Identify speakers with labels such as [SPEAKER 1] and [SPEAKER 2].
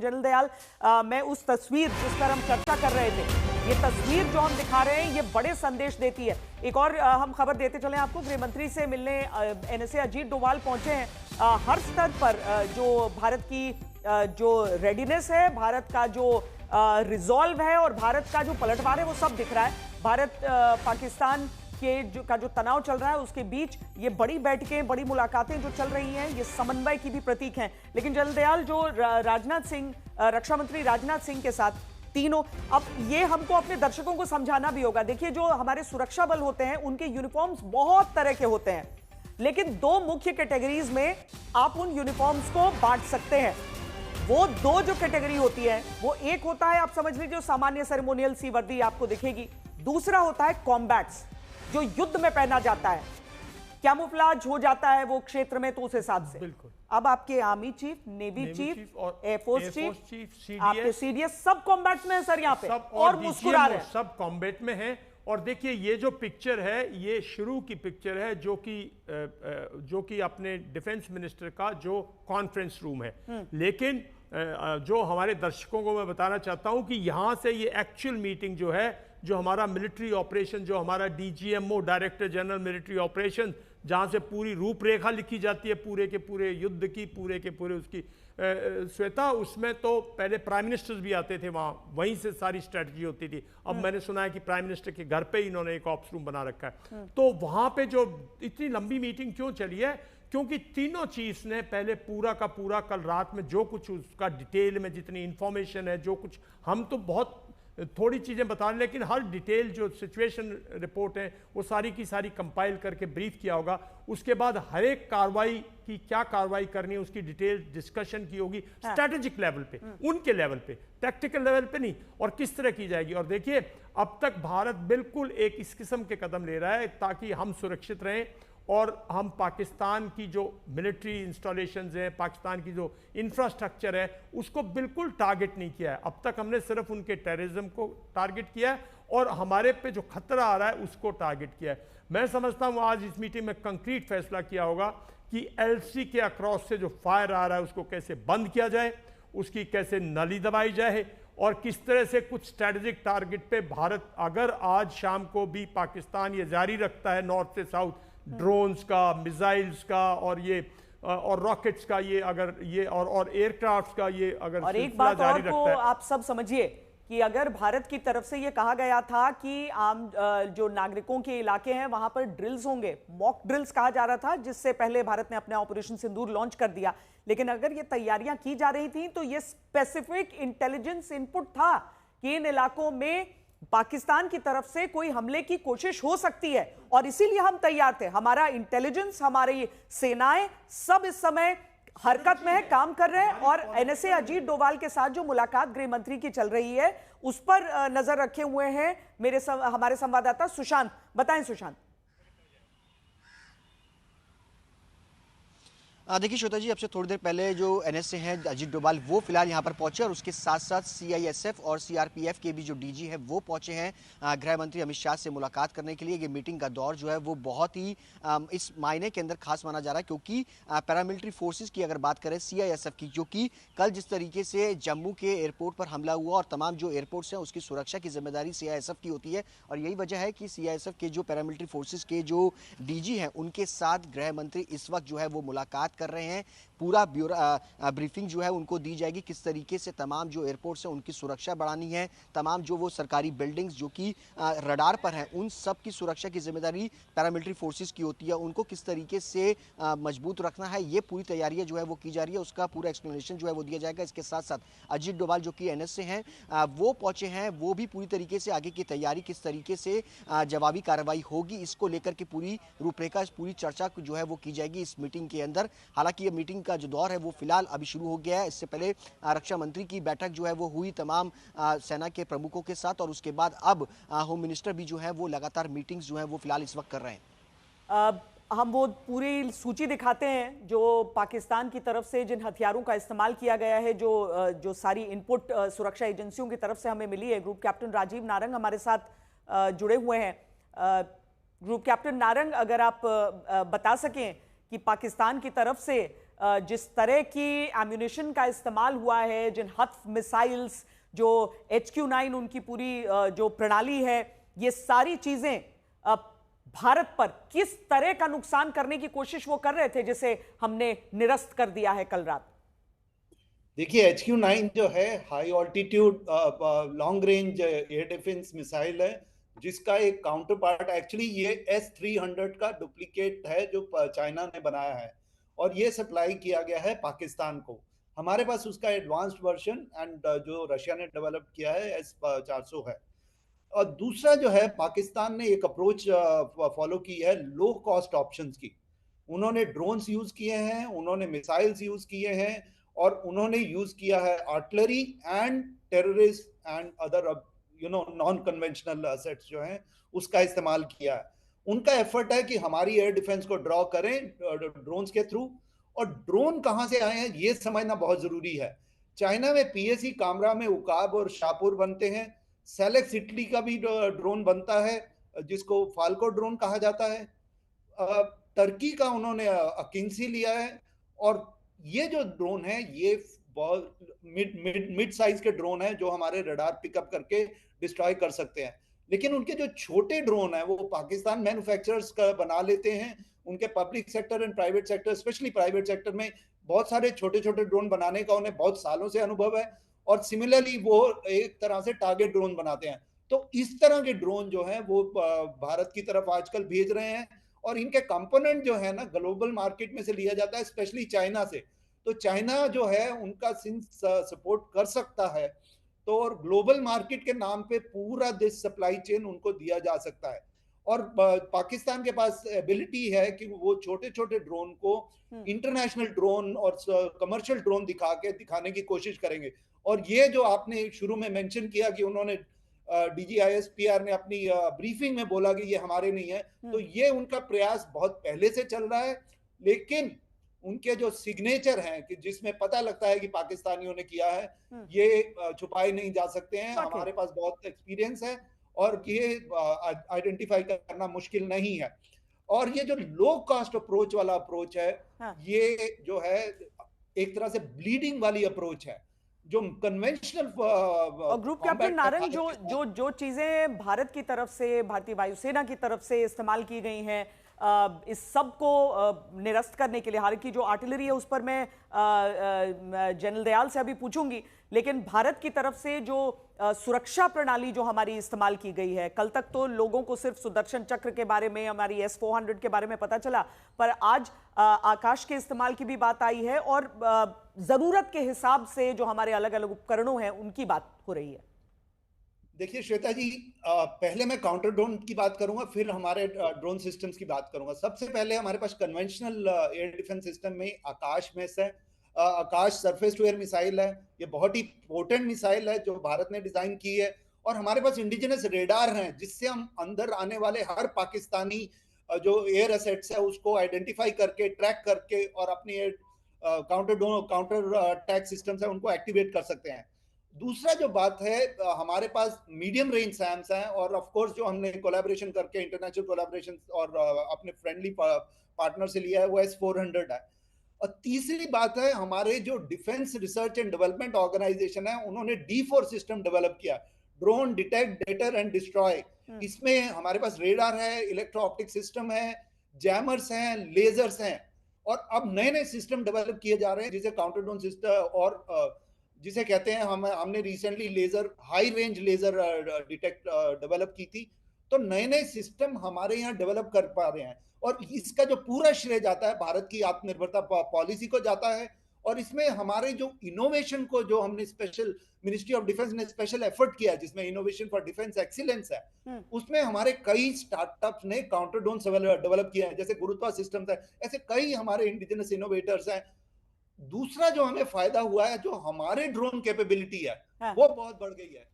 [SPEAKER 1] General Dayal, मैं उस तस्वीर जिस पर हम चर्चा कर रहे थे, ये तस्वीर जो हम दिखा रहे हैं ये बड़े संदेश देती है। एक और हम खबर देते चले आपको, गृह मंत्री से मिलने एनएसए अजीत डोभाल पहुंचे हैं। हर स्तर पर जो भारत की जो रेडीनेस है, भारत का जो रिजॉल्व है और भारत का जो पलटवार है वो सब दिख रहा है। भारत पाकिस्तान के का जो तनाव चल रहा है उसके बीच ये बड़ी बैठकें, बड़ी मुलाकातें जो चल रही हैं, ये समन्वय की भी प्रतीक हैं। लेकिन जनरल दयाल, जो राजनाथ सिंह, रक्षा मंत्री राजनाथ सिंह के साथ तीनों, अब ये हमको अपने दर्शकों को समझाना भी होगा। देखिए, जो हमारे सुरक्षा बल होते हैं उनके यूनिफॉर्म्स बहुत तरह के होते हैं, लेकिन दो मुख्य कैटेगरीज में आप उन यूनिफॉर्म्स को बांट सकते हैं। वो दो जो कैटेगरी होती है, वो एक होता है, आप समझ लीजिए, जो सामान्य सेरेमोनियल सी वर्दी आपको दिखेगी। दूसरा होता है कॉम्बैट्स, जो युद्ध में पहना जाता है, कैमोफ्लेज हो जाता है वो क्षेत्र में, तो उस हिसाब से।
[SPEAKER 2] बिल्कुल।
[SPEAKER 1] अब आपके आर्मी चीफ, नेवी चीफ और एयरफोर्स चीफ, आपके सीडीएस सब कॉम्बैट्स में है सर यहाँ पे, और मुस्कुरा रहे हैं।
[SPEAKER 2] सब कॉम्बैट में हैं। और देखिए, ये जो पिक्चर है ये शुरू की पिक्चर है, जो कि अपने डिफेंस मिनिस्टर का जो कॉन्फ्रेंस रूम है। लेकिन जो हमारे दर्शकों को मैं बताना चाहता हूं कि यहां से ये एक्चुअल मीटिंग जो है, जो हमारा मिलिट्री ऑपरेशन, जो हमारा DGMO, director general military operation, जहां से पूरी रूपरेखा लिखी जाती है पूरे के पूरे युद्ध की, पूरे के पूरे उसकी, श्वेता, उसमें तो पहले प्राइम मिनिस्टर्स भी आते थे वहाँ, वहीं से सारी स्ट्रेटजी होती थी। अब मैंने सुना है कि प्राइम मिनिस्टर के घर पे ही इन्होंने एक ऑप्स रूम बना रखा है। तो वहाँ पे जो इतनी लंबी मीटिंग क्यों चली है, क्योंकि तीनों चीफ्स ने पहले पूरा का पूरा कल रात में जो कुछ उसका डिटेल में जितनी इंफॉर्मेशन है, जो कुछ हम तो बहुत थोड़ी चीज़ें बता रहे, लेकिन हर डिटेल जो सिचुएशन रिपोर्ट है वो सारी की सारी कंपाइल करके ब्रीफ किया होगा। उसके बाद हर एक कार्रवाई की क्या कार्रवाई करनी है उसकी डिटेल डिस्कशन की होगी, स्ट्रेटेजिक लेवल पे, उनके लेवल पे, टैक्टिकल लेवल पे नहीं, और किस तरह की जाएगी। और देखिए, अब तक भारत बिल्कुल एक इस किस्म के कदम ले रहा है ताकि हम सुरक्षित रहें, और हम पाकिस्तान की जो मिलिट्री इंस्टॉलेशंस हैं, पाकिस्तान की जो इंफ्रास्ट्रक्चर है, उसको बिल्कुल टारगेट नहीं किया है। अब तक हमने सिर्फ उनके टेररिज्म को टारगेट किया है और हमारे पे जो खतरा आ रहा है उसको टारगेट किया है। मैं समझता हूँ आज इस मीटिंग में कंक्रीट फैसला किया होगा कि एलसी के अक्रॉस से जो फायर आ रहा है उसको कैसे बंद किया जाए, उसकी कैसे नली दबाई जाए, और किस तरह से कुछ स्ट्रेटेजिक टारगेट पे भारत, अगर आज शाम को भी पाकिस्तान ये जारी रखता है नॉर्थ से साउथ, ड्रोन्स का, मिसाइल्स का, और रॉकेट्स का, ये अगर ये और एयरक्राफ्ट का ये अगर
[SPEAKER 1] और एक बात और को आप सब समझिए कि अगर भारत की तरफ से ये कहा गया था कि आम जो नागरिकों के इलाके हैं वहां पर ड्रिल्स होंगे, मॉक ड्रिल्स कहा जा रहा था, जिससे पहले भारत ने अपना ऑपरेशन सिंदूर लॉन्च कर दिया, लेकिन अगर ये तैयारियां की जा रही थी तो ये स्पेसिफिक इंटेलिजेंस इनपुट था कि इन इलाकों में पाकिस्तान की तरफ से कोई हमले की कोशिश हो सकती है, और इसीलिए हम तैयार थे। हमारा इंटेलिजेंस, हमारी सेनाएं सब इस समय हरकत में है, काम कर रहे हैं, और एनएसए अजीत डोभाल के साथ जो मुलाकात गृह मंत्री की चल रही है उस पर नजर रखे हुए हैं हमारे संवाददाता सुशांत। बताएं सुशांत।
[SPEAKER 3] देखिए श्वेता जी, अब से थोड़ी देर पहले जो एनएसए हैं अजीत डोभाल, वो फिलहाल यहाँ पर पहुंचे, और उसके साथ साथ सीआईएसएफ और सीआरपीएफ के भी जो डीजी है वो पहुंचे हैं गृह मंत्री अमित शाह से मुलाकात करने के लिए। ये मीटिंग का दौर जो है वो बहुत ही इस मायने के अंदर खास माना जा रहा है, क्योंकि पैरामिलिट्री फोर्सेज की अगर बात करें सीआईएसएफ की, जो कि कल जिस तरीके से जम्मू के एयरपोर्ट पर हमला हुआ और तमाम जो एयरपोर्ट्स हैं उसकी सुरक्षा की जिम्मेदारी सीआईएसएफ की होती है, और यही वजह है कि सीआईएसएफ के जो पैरामिलिट्री फोर्सेज के जो डीजी हैं उनके साथ गृह मंत्री इस वक्त जो है वो मुलाकात कर रहे हैं। पूरा ब्रीफिंग जो है उनको दी जाएगी, किस तरीके से तमाम जो एयरपोर्ट्स हैं उनकी सुरक्षा बढ़ानी है, तमाम जो वो सरकारी बिल्डिंग्स जो कि रडार पर हैं उन सब की सुरक्षा की जिम्मेदारी पैरामिलिट्री फोर्सेस की होती है, उनको किस तरीके से मजबूत रखना है, ये पूरी तैयारियां जो है वो की जा रही है, उसका पूरा एक्सप्लेनेशन जो है वो दिया जाएगा। इसके साथ साथ अजीत डोभाल जो कि एनएसए हैं वो पहुंचे हैं, वो भी पूरी तरीके से आगे की तैयारी, किस तरीके से जवाबी कार्रवाई होगी, इसको लेकर के पूरी रूपरेखा, पूरी चर्चा जो है वो की जाएगी इस मीटिंग के अंदर। हालांकि ये मीटिंग का जो दौर है वो फिलहाल अभी शुरू हो गया है। इससे पहले रक्षा मंत्री की बैठक जो है वो हुई तमाम सेना के प्रमुखों के साथ, और उसके बाद अब होम मिनिस्टर भी जो है वो लगातार मीटिंग्स जो है वो फिलहाल इस वक्त कर रहे हैं।
[SPEAKER 1] हम वो पूरी सूची दिखाते हैं जो पाकिस्तान की तरफ से जिन हथियारों का इस्तेमाल किया गया है, जो सारी इनपुट सुरक्षा एजेंसियों की तरफ से हमें मिली है। ग्रुप कैप्टन राजीव नारंग हमारे साथ जुड़े हुए हैं। ग्रुप कैप्टन नारंग, अगर आप बता सकें कि पाकिस्तान की तरफ से जिस तरह की एम्यूनिशन का इस्तेमाल हुआ है, जिन हत्फ मिसाइल्स, जो HQ-9 उनकी पूरी जो प्रणाली है, ये सारी चीजें भारत पर किस तरह का नुकसान करने की कोशिश वो कर रहे थे, जिसे हमने निरस्त कर दिया है कल रात?
[SPEAKER 4] देखिए, HQ-9 जो है high altitude long range air defence missile है, जिसका एक काउंटर पार्ट एक्चुअली ये S-300 का डुप्लीकेट है जो चाइना ने बनाया है, और ये सप्लाई किया गया है पाकिस्तान को। हमारे पास उसका एडवांस्ड वर्जन एंड जो रशिया ने डेवलप किया है S-400 है। और दूसरा जो है, पाकिस्तान ने एक अप्रोच फॉलो की है लो कॉस्ट ऑप्शंस की। उन्होंने ड्रोन्स यूज किए हैं, उन्होंने मिसाइल्स यूज किए हैं, और उन्होंने यूज किया है artillery and terrorist and other non conventional assets जो हैं उसका इस्तेमाल किया है। उनका एफर्ट है कि हमारी एयर डिफेंस को ड्रॉ करें ड्रोन्स के थ्रू। और ड्रोन कहां से आए हैं ये समझना बहुत जरूरी है। चाइना में PSC कामरा में उकाब और शाहपुर बनते हैं। सेलेक्स इटली का भी ड्रोन बनता है जिसको फाल्को ड्रोन कहा जाता है। टर्की का उन्होंने अकिंसी लिया है। और ये जो ड्रोन है ये बहुत मिड साइज के ड्रोन है जो हमारे रडार पिकअप करके डिस्ट्रॉय कर सकते हैं। लेकिन उनके जो छोटे ड्रोन है वो पाकिस्तान मैन्युफैक्चरर्स का बना लेते हैं। उनके public sector and private sector, specially private sector में बहुत सारे छोटे छोटे ड्रोन बनाने का उन्हें बहुत सालों से अनुभव है। और सिमिलरली वो एक तरह से टारगेट ड्रोन बनाते हैं। तो इस तरह के ड्रोन जो है वो भारत की तरफ आजकल भेज रहे हैं। और इनके कंपोनेंट जो है ना ग्लोबल मार्केट में से लिया जाता है, स्पेशली चाइना से। तो चाइना जो है उनका सिंस सपोर्ट कर सकता है, तो और ग्लोबल मार्केट के नाम पे पूरा दिस सप्लाई चेन उनको दिया जा सकता है। और पाकिस्तान के पास एबिलिटी है कि वो छोटे छोटे ड्रोन को इंटरनेशनल ड्रोन और कमर्शियल ड्रोन दिखाने की कोशिश करेंगे। और ये जो आपने शुरू में मेंशन किया कि उन्होंने DGISPR ने अपनी ब्रीफिंग में बोला कि ये हमारे नहीं है, तो ये उनका प्रयास बहुत पहले से चल रहा है। लेकिन उनके जो सिग्नेचर हैं कि जिसमें पता लगता है कि पाकिस्तानियों ने किया है, ये छुपाए नहीं जा सकते हैं। हमारे पास बहुत एक्सपीरियंस है और ये आइडेंटिफाई करना मुश्किल नहीं है। और ये जो लो कॉस्ट अप्रोच वाला अप्रोच है, ये जो है एक तरह से ब्लीडिंग वाली अप्रोच है जो कन्वेंशनल
[SPEAKER 1] और ग्रुप कैप्टन नारंग जो चीजें भारत की तरफ से, भारतीय वायुसेना की तरफ से इस्तेमाल की गई हैं इस सब को निरस्त करने के लिए, हालांकि जो आर्टिलरी है उस पर मैं जनरल दयाल से अभी पूछूंगी, लेकिन भारत की तरफ से जो सुरक्षा प्रणाली जो हमारी इस्तेमाल की गई है, कल तक तो लोगों को सिर्फ सुदर्शन चक्र के बारे में, हमारी S-400 के बारे में पता चला, पर आज आकाश के इस्तेमाल की भी बात आई है और जरूरत के हिसाब से जो हमारे अलग अलग उपकरणों हैं उनकी बात हो रही है।
[SPEAKER 4] देखिए श्वेता जी, पहले मैं काउंटर ड्रोन की बात करूंगा, फिर हमारे ड्रोन सिस्टम्स की बात करूंगा। सबसे पहले हमारे पास कन्वेंशनल एयर डिफेंस सिस्टम में आकाश में से आकाश सरफेस टू एयर मिसाइल है। ये बहुत ही पोटेंट मिसाइल है जो भारत ने डिजाइन की है। और हमारे पास इंडिजिनस रेडार हैं जिससे हम अंदर आने वाले हर पाकिस्तानी जो एयर एसेट्स है उसको आइडेंटिफाई करके, ट्रैक करके और अपनी काउंटर अटैक सिस्टम्स है उनको एक्टिवेट कर सकते हैं। दूसरा जो बात है, हमारे पास मीडियम रेंज सैम्स हैं और ऑफ कोर्स जो हमने कोलैबोरेशन करके इंटरनेशनल कोलैबोरेशन और अपने फ्रेंडली पार्टनर से लिया है वो S-400 है। और तीसरी बात है, हमारे जो defence research and development organisation है उन्होंने D4 सिस्टम डेवलप किया, drone detect, deter and destroy. इसमें हमारे पास रेडार है, इलेक्ट्रो ऑप्टिक सिस्टम है, जैमर्स हैं, लेजर्स हैं। और अब नए नए सिस्टम डेवलप किए जा रहे हैं जिसे काउंटर ड्रोन सिस्टम और जिसे कहते हैं, हमने recently laser, high range laser detect develop की थी। तो नए नए सिस्टम हमारे यहाँ डेवलप कर पा रहे हैं और इसका जो पूरा श्रेय जाता है भारत की आत्मनिर्भरता पॉलिसी को जाता है। और इसमें हमारे जो इनोवेशन को, जो हमने स्पेशल मिनिस्ट्री ऑफ डिफेंस ने स्पेशल एफर्ट किया है जिसमें इनोवेशन फॉर डिफेंस एक्सीलेंस है, उसमें हमारे कई स्टार्टअप्स ने काउंटर ड्रोन डेवलप किया है, जैसे गुरुत्वा सिस्टम्स है। ऐसे कई हमारे इंडिजिनस इनोवेटर्स हैं। दूसरा जो हमें फायदा हुआ है, जो हमारे ड्रोन कैपेबिलिटी है वो बहुत बढ़ गई है।